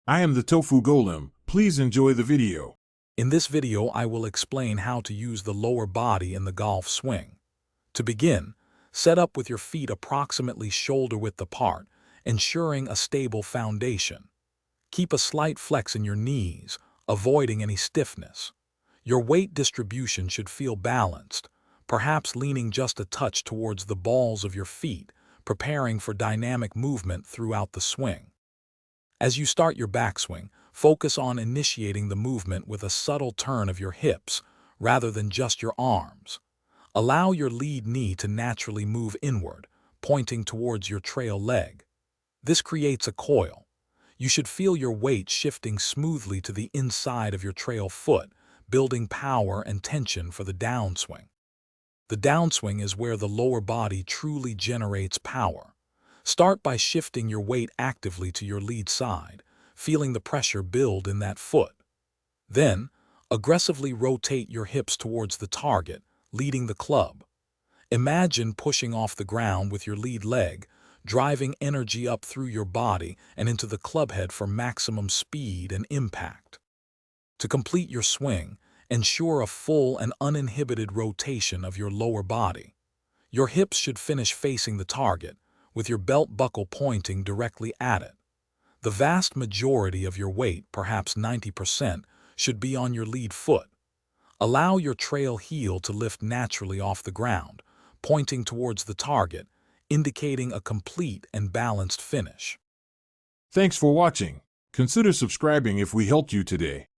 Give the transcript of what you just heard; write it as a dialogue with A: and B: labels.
A: I am the Tofu Golem. Please enjoy the video.
B: In this video, I will explain how to use the lower body in the golf swing. To begin, set up with your feet approximately shoulder-width apart, ensuring a stable foundation. Keep a slight flex in your knees, avoiding any stiffness. Your weight distribution should feel balanced, perhaps leaning just a touch towards the balls of your feet, preparing for dynamic movement throughout the swing. As you start your backswing, focus on initiating the movement with a subtle turn of your hips rather than just your arms. Allow your lead knee to naturally move inward, pointing towards your trail leg. This creates a coil. You should feel your weight shifting smoothly to the inside of your trail foot, building power and tension for the downswing. The downswing is where the lower body truly generates power. Start by shifting your weight actively to your lead side, feeling the pressure build in that foot. Then, aggressively rotate your hips towards the target, leading the club. Imagine pushing off the ground with your lead leg, driving energy up through your body and into the club head for maximum speed and impact. To complete your swing, ensure a full and uninhibited rotation of your lower body. Your hips should finish facing the target, with your belt buckle pointing directly at it. The vast majority of your weight, perhaps 90%, should be on your lead foot. Allow your trail heel to lift naturally off the ground, pointing towards the target, indicating a complete and balanced finish.
A: Thanks for watching. Consider subscribing if we helped you today.